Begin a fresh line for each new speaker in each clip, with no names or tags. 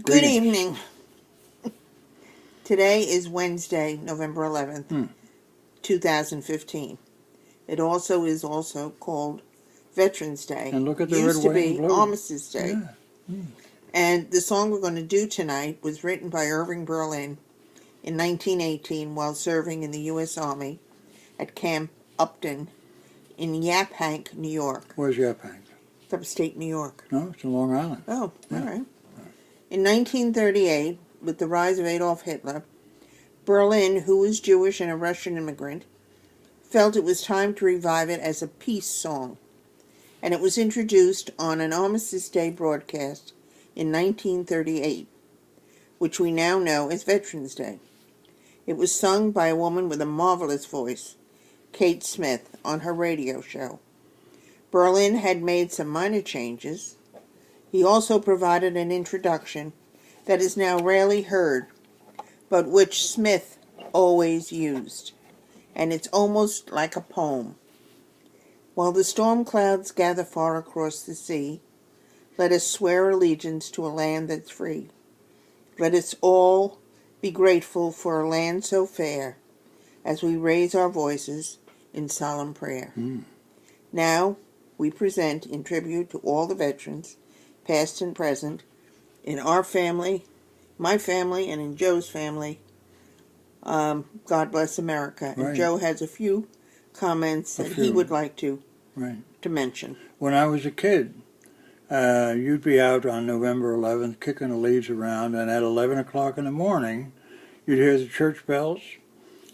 Good evening. Today is Wednesday, November 11th, 2015. It is also called Veterans Day.
And look at the
Used
red,
to
white, and
be
blue.
Armistice Day.
Yeah.
And the song we're going to do tonight was written by Irving Berlin in 1918 while serving in the U.S. Army at Camp Upton in Yaphank, New York.
Where's Yaphank?
It's upstate New York.
No, it's in Long Island.
Oh, all right. In 1938, with the rise of Adolf Hitler, Berlin, who was Jewish and a Russian immigrant, felt it was time to revive it as a peace song, and it was introduced on an Armistice Day broadcast in 1938, which we now know as Veterans Day. It was sung by a woman with a marvelous voice, Kate Smith, on her radio show. Berlin had made some minor changes. He also provided an introduction that is now rarely heard, but which Smith always used, and it's almost like a poem. While the storm clouds gather far across the sea, let us swear allegiance to a land that's free. Let us all be grateful for a land so fair, as we raise our voices in solemn prayer. Now, we present, in tribute to all the veterans, past and present, in our family, my family, and in Joe's family, God Bless America. And
Right.
Joe has a few comments that he would like to mention.
When I was a kid, you'd be out on November 11th kicking the leaves around, and at 11 o'clock in the morning, you'd hear the church bells,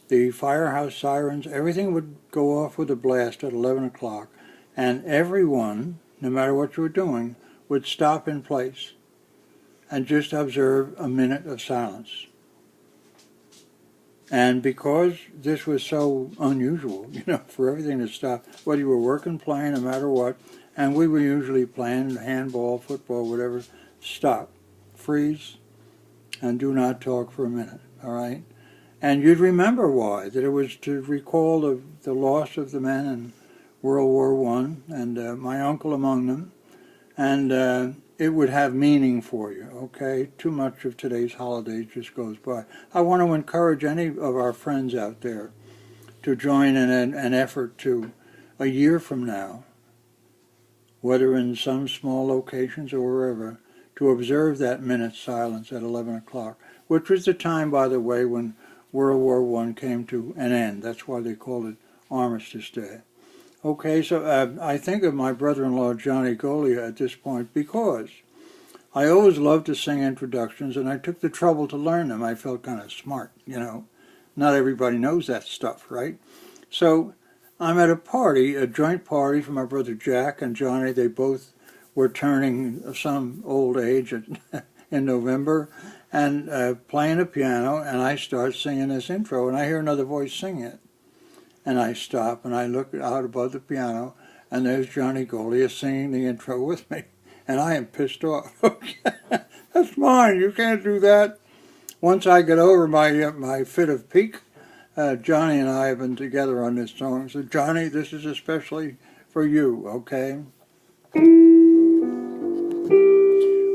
the firehouse sirens, everything would go off with a blast at 11 o'clock, and everyone, no matter what you were doing, would stop in place and just observe a minute of silence. And because this was so unusual, for everything to stop, whether you were working, playing, no matter what, and we were usually playing handball, football, whatever, stop, freeze, and do not talk for a minute, all right? And you'd remember why, that it was to recall the loss of the men in World War I, and my uncle among them, and it would have meaning for you, okay? Too much of today's holidays just goes by. I want to encourage any of our friends out there to join in an effort to, a year from now, whether in some small locations or wherever, to observe that minute's silence at 11 o'clock, which was the time, by the way, when World War I came to an end. That's why they called it Armistice Day. Okay, so I think of my brother-in-law, Johnny Golia, at this point, because I always loved to sing introductions, and I took the trouble to learn them. I felt kind of smart, Not everybody knows that stuff, right? So I'm at a party, a joint party for my brother Jack and Johnny. They both were turning some old age in November, and playing a piano, and I start singing this intro, and I hear another voice sing it. And I stop, and I look out above the piano, and there's Johnny Golia singing the intro with me. And I am pissed off. That's mine. You can't do that. Once I get over my fit of pique, Johnny and I have been together on this song. So, Johnny, this is especially for you, okay?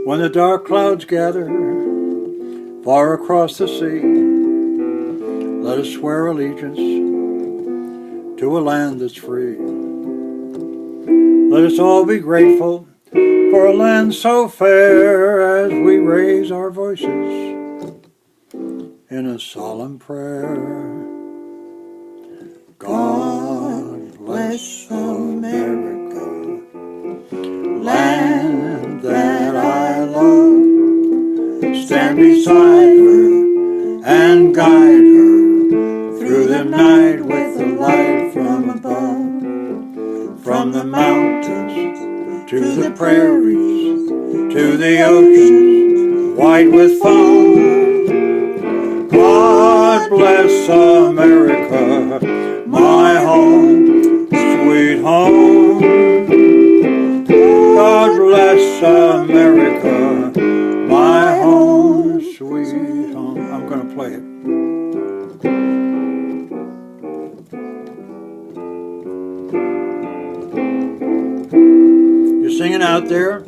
When the dark clouds gather far across the sea, let us swear allegiance to a land that's free. Let us all be grateful for a land so fair, as we raise our voices in a solemn prayer. God bless America, land that I love. Stand beside her and guide her through the night with the light from above. From the mountains to the prairies, to the oceans white with foam. God bless America, my home, sweet home. God bless America, my home, sweet home. I'm going to play it. You're singing out there?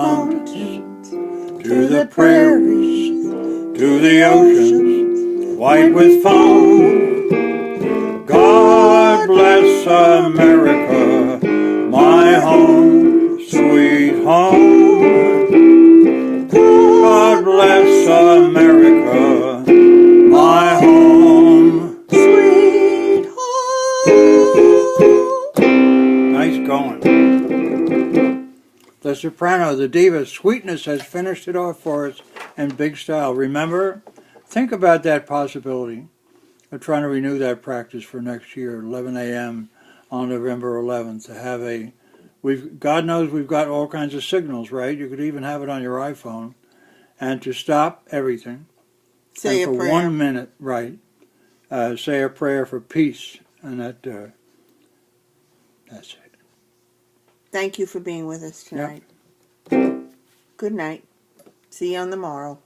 mountains, to the prairies, to the oceans, white with foam. God bless America, my home, sweet home. God bless America, my home,
Sweet home.
Nice going. The soprano, the diva, Sweetness, has finished it off for us in big style. Remember, think about that possibility. We're trying to renew that practice for next year, 11 a.m. on November 11th, to have God knows we've got all kinds of signals, right? You could even have it on your iPhone. And to stop everything.
Say
and
a
for
prayer.
1 minute, right, say a prayer for peace. And that's it.
Thank you for being with us tonight. Good night. See you on the morrow.